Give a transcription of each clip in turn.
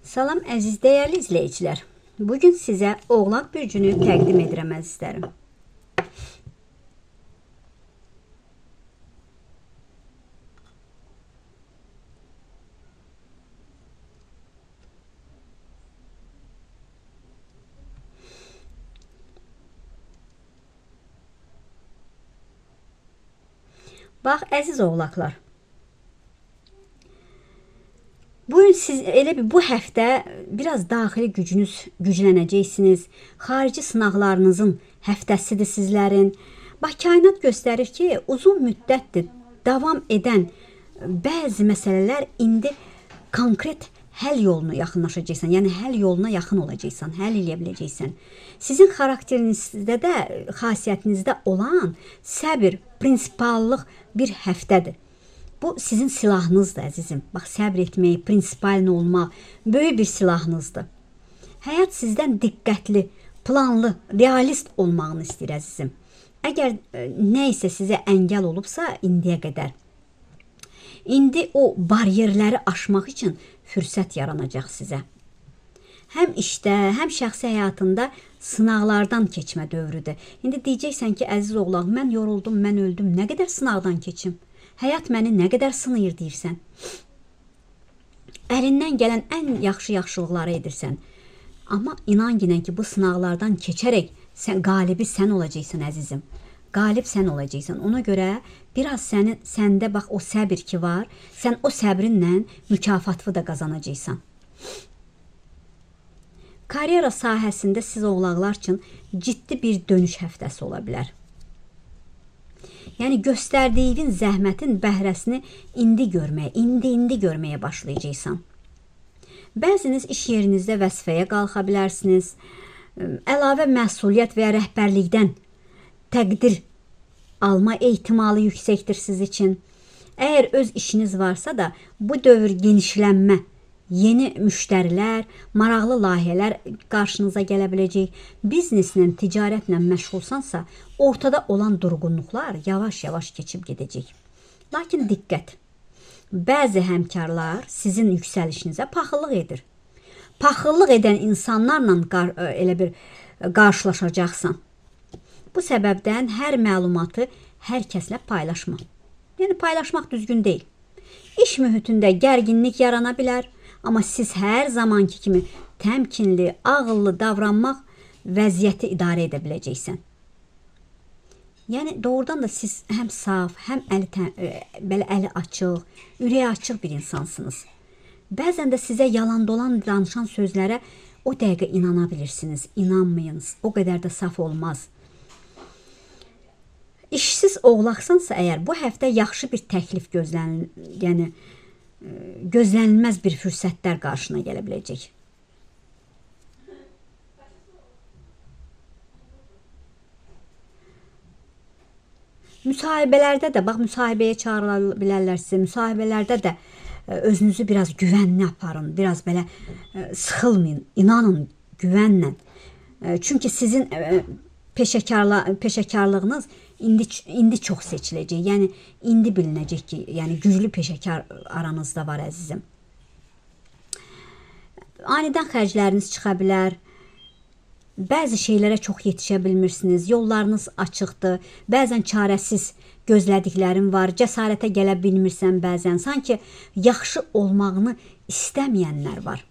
Salam əziz dəyərli izləyicilər. Bugün sizə Oğlaq bürcünü təqdim edirəm əzizlərim. Bax əziz Oğlaqlar. Bugün siz bu həftə biraz daxili güclənəcəksiniz. Xarici sınaqlarınızın həftəsidir sizlərin. Bax kainat göstərir ki, uzun müddətdir davam edən bəzi məsələlər indi konkret həll yoluna yaxınlaşacaqsan. Yəni həll yoluna yaxın olacaqsan, həll edə biləcəksən. Sizin xarakterinizdə də, xasiyyətinizdə olan səbir, prinsipallıq bir həftədir. Bu sizin silahınızdır əzizim. Bax, səbr etmək, prinsipalin olmaq böyük bir silahınızdır. Həyat sizdən diqqətli, planlı, realist olmağını istəyir əzizim. Əgər nə isə sizə əngəl olubsa indiyə qədər, indi o bariyerləri aşmaq üçün fürsət yaranacaq sizə. Həm işdə, həm şəxsi həyatında sınaqlardan keçmə dövrüdür. İndi deyəcəksən ki, əziz oğlaq, mən yoruldum, mən öldüm, nə qədər sınaqdan keçim? Həyat məni nə qədər sınayır deyirsən. Əlindən gələn ən yaxşılıqları edirsən. Amma inan ki, bu sınaqlardan keçərək qalibi sən olacaqsan əzizim. Qalib sən olacaqsan. Ona görə biraz səndə bax o səbir ki var, sən o səbrinlə mükafatını da qazanacaqsan. Karyera sahəsində siz oğlaqlar üçün ciddi bir dönüş həftəsi ola bilər. Yəni göstərdiyin zəhmətin bəhrəsini indi görməyə başlayacaqsan. Bəziniz iş yerinizdə vəzifəyə qalxa bilərsiniz. Əlavə məsuliyyət və ya rəhbərlikdən təqdir alma ehtimalı yüksəkdir siz üçün. Əgər öz işiniz varsa da bu dövr genişlənmə, yeni müştərilər, maraqlı layihələr qarşınıza gələ biləcək. Bizneslə, ticarətlə məşğulsansa, ortada olan durğunluqlar yavaş-yavaş keçib gedəcək. Lakin diqqət, bəzi həmkarlar sizin yüksəlişinizə paxıllıq edir. Paxıllıq edən insanlarla elə bir qarşılaşacaqsan. Bu səbəbdən hər məlumatı hər kəslə paylaşma. Yəni paylaşmaq düzgün deyil. İş mühitində gərginlik yarana bilər. Amma siz hər zamanki kimi təmkinli, ağıllı davranmaq vəziyyəti idarə edə biləcəksən. Yəni doğrudan da siz həm saf, həm əli açıq, ürəyi açıq bir insansınız. Bəzən də sizə yalan dolan danışan sözlərə o dəqiqə inana bilirsiniz. İnanmayınız, o qədər də saf olmaz. İşsiz oğlaqsansa əgər bu həftə yaxşı bir təklif gözlənilməz bir fürsətlər qarşına gələ biləcək. Müsahibələrdə də, bax müsahibəyə çağırıla bilərlər sizə, müsahibələrdə də özünüzü biraz güvənli aparın, biraz belə sıxılmayın, inanın güvənlə. Çünki sizin peşəkarlığınız indi çox seçiləcək. Yəni indi bilinəcək ki, yəni güclü peşəkar aranızda var əzizim. Anidən xərcləriniz çıxa bilər. Bəzi şeylərə çox yetişə bilmirsiniz. Yollarınız açıqdır. Bəzən çarəsiz gözlədiklərin var. Cəsarətə gələ bilmirsən bəzən. Sanki yaxşı olmağını istəməyənlər var.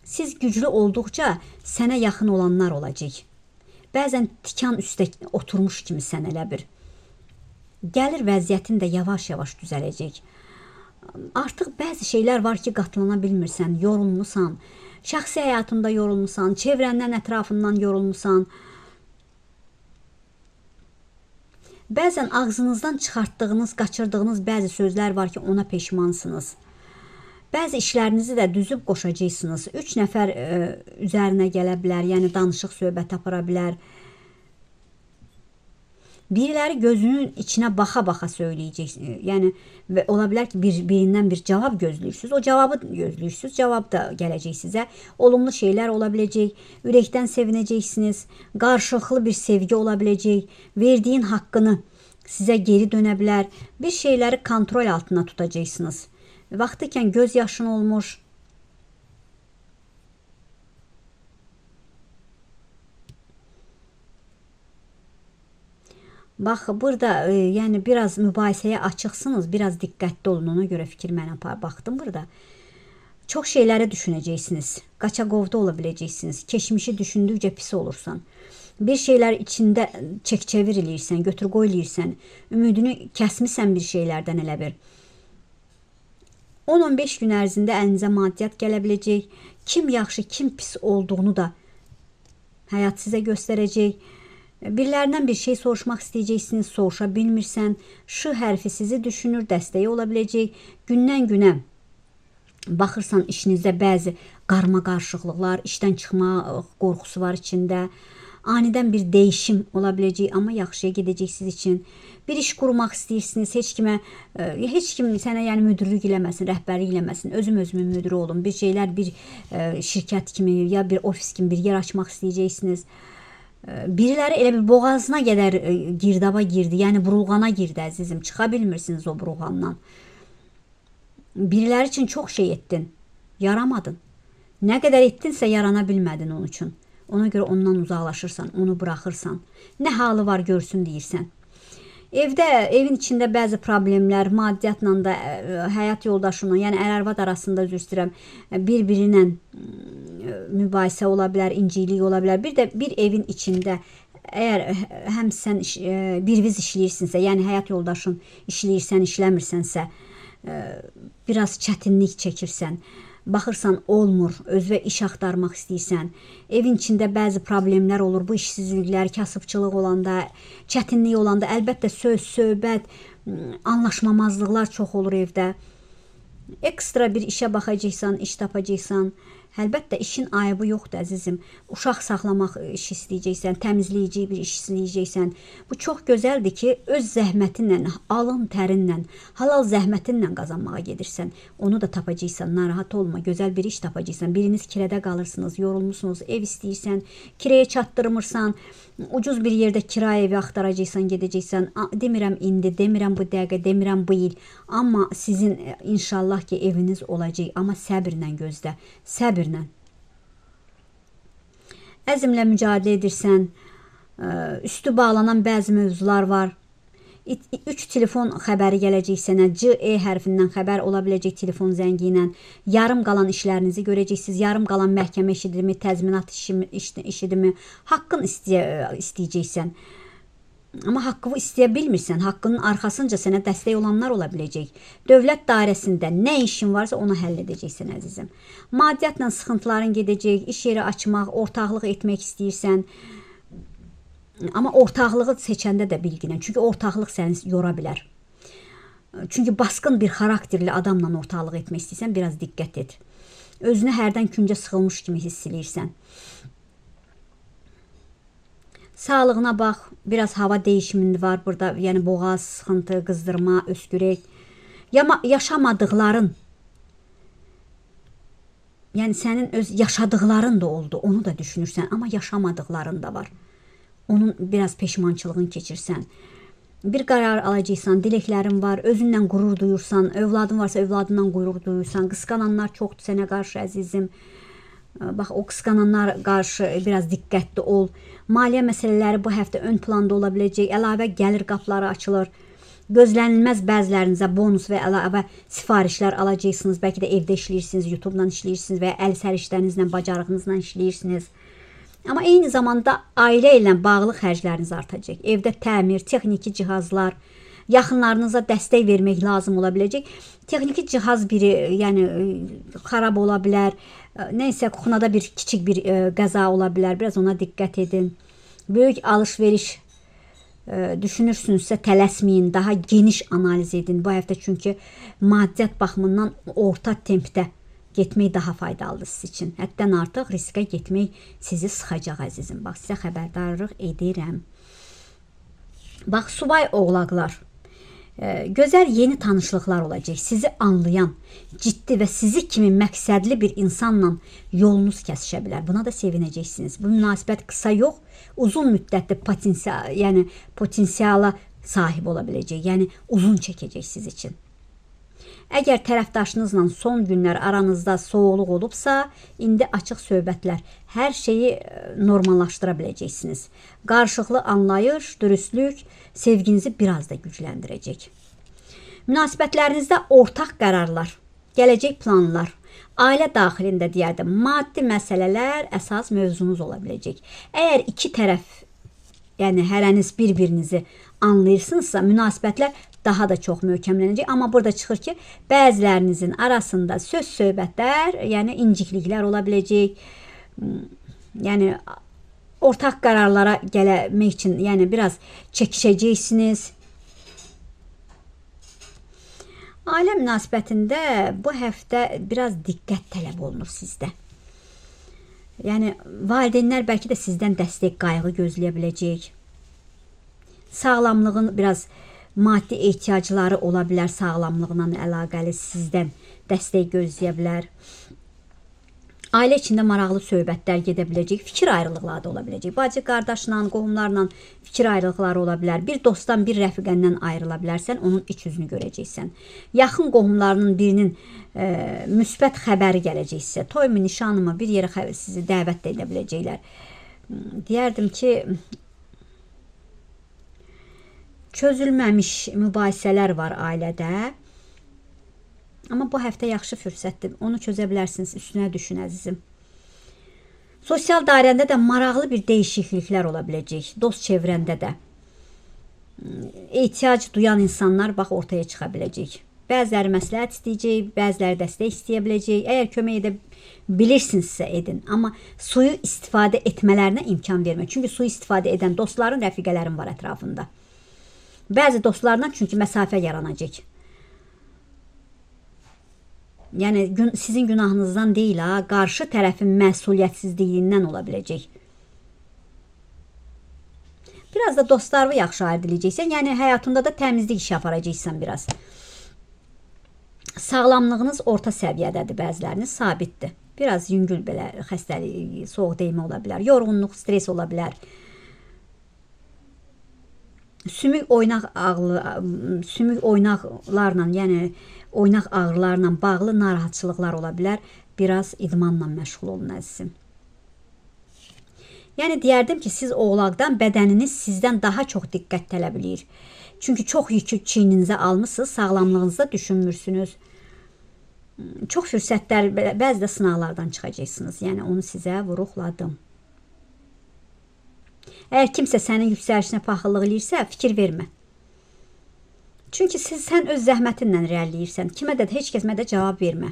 Siz güclü olduqca sənə yaxın olanlar olacaq. Bəzən tikan üstə oturmuş kimi sən elə bir. Gəlir vəziyyətin də yavaş-yavaş düzələcək. Artıq bəzi şeylər var ki, qatlana bilmirsən, yorulmusan, şəxsi həyatında yorulmusan, çevrəndən, ətrafından yorulmusan. Bəzən ağzınızdan çıxartdığınız, qaçırdığınız bəzi sözlər var ki, ona peşmansınız. Bəzi işlərinizi də düzüb qoşacaqsınız. 3 nəfər üzərinə gələ bilər, yəni danışıq söhbət apara bilər. Biriləri gözünün içinə baxa-baxa söyləyəcək. Yəni ola bilər ki, birindən bir cavab gözləyirsiniz. O cavabı gözləyirsiniz, cavab da gələcək sizə. Olumlu şeylər ola biləcək, ürəkdən sevinəcəksiniz, qarşılıqlı bir sevgi ola biləcək, verdiyin haqqını sizə geri dönə bilər. Bir şeyləri kontrol altına tutacaqsınız. Vaxtıkən göz yaşın olmuş, Bax, burada yəni biraz mübahisəyə açıqsınız, biraz diqqətli olun, ona görə fikir mənə baxdım burada. Çox şeyləri düşünəcəksiniz, qaçaqovda ola biləcəksiniz, keçmişi düşündükcə pis olursan. Bir şeylər içində çək-çevir eləyirsən, götür-qoy eləyirsən, ümidini kəsmisən bir şeylərdən elə bir. 10-15 gün ərzində əlinizə maddiyyat gələ biləcək, kim yaxşı, kim pis olduğunu da həyat sizə göstərəcək. Birilərindən bir şey soruşmaq istəyəcəksiniz, soruşa bilmirsən, Ş hərfi sizi düşünür, dəstəyi ola biləcək. Gündən günə baxırsan işinizdə bəzi qarma-qarışıqlıqlar, işdən çıxma qorxusu var içində. Anidən bir dəyişim ola biləcək, amma yaxşıya gedəcək siz üçün. Bir iş qurmaq istəyirsiniz, heç kim sənə yəni müdürlük eləməsin, rəhbərlik eləməsin. Özümün müdürü olun. Bir şeylər, bir şirkət kimi ya bir ofis kimi bir yer açmaq istəyəcəksiniz. Biriləri elə bir boğazına qədər girdaba girdi, yəni burulğana girdi əzizim. Çıxa bilmirsiniz o burulğandan. Biriləri üçün çox şey etdin, yaramadın. Nə qədər etdinsə yarana bilmədin onun üçün. Ona görə ondan uzaqlaşırsan, onu buraxırsan. Nə halı var görsün deyirsən. Evin içində bəzi problemlər, maddiyyatla da, həyat yoldaşınla, yəni ər-arvad arasında üzr istəyirəm, bir-birinə mübahisə ola bilər, incilik ola bilər. Bir də bir evin içində əgər həm sən birviz işləyirsinsə, yəni həyat yoldaşın işləyirsən, işləmirsənsə, biraz çətinlik çəkirsən, baxırsan olmur, özünə iş axtarmaq istəyirsən, evin içində bəzi problemlər olur, bu işsizliklər, kasıbçılıq olanda, çətinlik olanda, əlbəttə söz, söhbət, anlaşmamazlıqlar çox olur evdə. Ekstra bir işə baxacaqsan, iş tapacaqsan, əlbəttə işin ayıbı yoxdur əzizim. Uşaq saxlamaq iş istəyəcəksən, təmizləyici bir iş istəyəcəksən. Bu çox gözəldir ki, öz zəhmətinlə, alın tərinlə, halal zəhmətinlə qazanmağa gedirsən. Onu da tapacaqsan, narahat olma, gözəl bir iş tapacaqsan. Biriniz kirədə qalırsınız, yorulmusunuz, ev istəyirsən, kirəyə çatdırmırsan, ucuz bir yerdə kira evi axtaracaqsan, gedəcəksən. Demirəm indi, demirəm bu dəqiqə, demirəm bu il. Amma sizin inşallah ki eviniz olacaq. Amma səbirlə gözlə, səbirlə. Əzmlə mücadilə edirsən, üstü bağlanan bəzi mövzular var. 3 telefon xəbəri gələcək sənə, C, E hərfindən xəbər ola biləcək telefon zəngi ilə. Yarım qalan işlərinizi görəcəksiniz, yarım qalan məhkəmə işidirmi, təzminat işidirmi, haqqın istəyəcəksən. Amma haqqı istəyə bilmirsən, haqqının arxasınca sənə dəstək olanlar ola biləcək. Dövlət dairəsində nə işin varsa onu həll edəcəksən əzizim. Maddiyyatla sıxıntıların gedəcək, iş yeri açmaq, ortaqlıq etmək istəyirsən. Amma ortaqlığı seçəndə də bilginən, çünki ortaqlıq səni yora bilər. Çünki basqın bir xarakterli adamla ortaqlıq etmək istəyirsən, biraz diqqət et. Özünü hərdən küncə sıxılmış kimi hiss edirsən. Sağlığına bax, biraz hava dəyişimində var burada, yəni boğaz, sıxıntı, qızdırma, öskürək. Yaşamadıqların, yəni sənin öz yaşadıqların da oldu, onu da düşünürsən, amma yaşamadıqların da var. Onun biraz peşmançılığını keçirsən. Bir qərar alacaqsan, diləklərin var, özündən qürur duyursan, övladın varsa övladından qürur duyursan, qısqananlar çoxdur sənə qarşı əzizim. Bax, o qısqananlar qarşı biraz diqqətli ol. Maliyyə məsələləri bu həftə ön planda ola biləcək, əlavə gəlir qapıları açılır. Gözlənilməz bəzilərinizə bonus və əlavə sifarişlər alacaqsınız. Bəlkə də evdə işləyirsiniz, YouTube-dan işləyirsiniz və ya əl sərişlərinizlə, bacarığınızla işləyirsiniz. Amma eyni zamanda ailə ilə bağlı xərcləriniz artacaq. Evdə təmir, texniki cihazlar, yaxınlarınıza dəstək vermək lazım ola biləcək. Texniki cihaz biri, yəni xarab ola bilər. Nəysə, kuxunada bir kiçik bir qəza ola bilər. Biraz ona diqqət edin. Böyük alış-veriş düşünürsünüzsə tələsməyin, daha geniş analiz edin bu həftə. Çünki maddiyyat baxımından orta tempdə getmək daha faydalıdır siz üçün. Həddən artıq riskə getmək sizi sıxacaq əzizim. Bax, sizə xəbərdarlıq edirəm. Bax, subay oğlaqlar. Gözəl yeni tanışlıqlar olacaq. Sizi anlayan, ciddi və sizi kimi məqsədli bir insanla yolunuz kəsişə bilər. Buna da sevinəcəksiniz. Bu münasibət qısa yox, uzun müddətli potensiala sahib ola biləcək. Yəni uzun çəkəcək siz üçün. Əgər tərəfdaşınızla son günlər aranızda soğuqluq olubsa, indi açıq söhbətlər, hər şeyi normallaşdıra biləcəksiniz. Qarşılıqlı anlayış, dürüstlük sevginizi biraz da gücləndirəcək. Münasibətlərinizdə ortaq qərarlar, gələcək planlar, ailə daxilində deyərdim, maddi məsələlər əsas mövzunuz ola biləcək. Əgər iki tərəf, yəni hərəniz bir-birinizi anlayırsınızsa, münasibətlər daha da çox möhkəmlənəcək. Amma burada çıxır ki, bəzilərinizin arasında söz-söhbətlər, yəni incikliklər ola biləcək. Yəni ortaq qərarlara gəlmək üçün, yəni biraz çəkişəcəksiniz. Ailə münasibətində bu həftə biraz diqqət tələb olunur sizdə. Yəni valideynlər bəlkə də sizdən dəstək, qayğı gözləyə biləcək. Sağlamlığın biraz maddi ehtiyacları ola bilər, sağlamlığına əlaqəli sizdən dəstək gözləyə bilər. Ailə içində maraqlı söhbətlər gedə biləcək, fikir ayrılıqları da ola biləcək. Bacı, qardaşla, qohumlarla fikir ayrılıqları ola bilər. Bir dostdan, bir rəfiqəndən ayrıla bilərsən, onun iç yüzünü görəcəksən. Yaxın qohumlarının birinin müsbət xəbəri gələcək sizə. Toymu, nişanımı, bir yerə sizi dəvət də edə biləcəklər. Deyərdim ki, çözülməmiş mübahisələr var ailədə. Amma bu həftə yaxşı fürsətdir. Onu çözə bilərsiniz, üstünə düşün əzizim. Sosial dairəndə də maraqlı bir dəyişikliklər ola biləcək. Dost çevrəndə də. Ehtiyac duyan insanlar bax ortaya çıxa biləcək. Bəziləri məsləhət istəyəcək, bəziləri dəstək istəyə biləcək. Əgər kömək edə bilirsinizsə edin. Amma suyu istifadə etmələrinə imkan vermək. Çünki suyu istifadə edən dostların, rəfiqələrin var ətrafında. Bəzi dostlardan çünki məsafə yaranacaq. Yəni sizin günahınızdan deyil, qarşı tərəfin məsuliyyətsizliyindən ola biləcək. Biraz da dostlarını yaxşı ayırdılacaqsən. Yəni həyatında da təmizlik işi aparacaqsan biraz. Sağlamlığınız orta səviyyədədir, bəziləriniz sabitdir. Biraz yüngül belə xəstəlik, soğuq dəymə ola bilər. Yorğunluq, stres ola bilər. Sümük oynaqlarla, yəni oynaq ağrılarla bağlı narahatçılıqlar ola bilər. Biraz idmanla məşğul olun əzizim. Yəni deyərdim ki, siz oğlaqdan bədəniniz sizdən daha çox diqqət tələb edir. Çünki çox yükü çiyninizə almışsınız, sağlamlığınızda düşünmürsünüz. Çox fürsətlər, bəzi də sınaqlardan çıxacaqsınız. Yəni onu sizə vurğuladım. Əgər kimsə sənin yüksəlişinə paxıllıq eləyirsə, fikir vermə. Çünki sən öz zəhmətinlə irəliləyirsən. Kimə də, heç kəsmə də cavab vermə.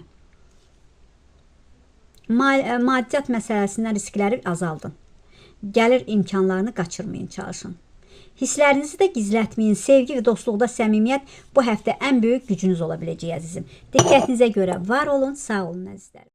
Maddiyyat məsələsindən riskləri azaldın. Gəlir imkanlarını qaçırmayın, çalışın. Hisslərinizi də gizlətməyin. Sevgi və dostluqda səmimiyyət bu həftə ən böyük gücünüz ola biləcək əzizim. Diqqətinizə görə var olun, sağ olun əzizlərim.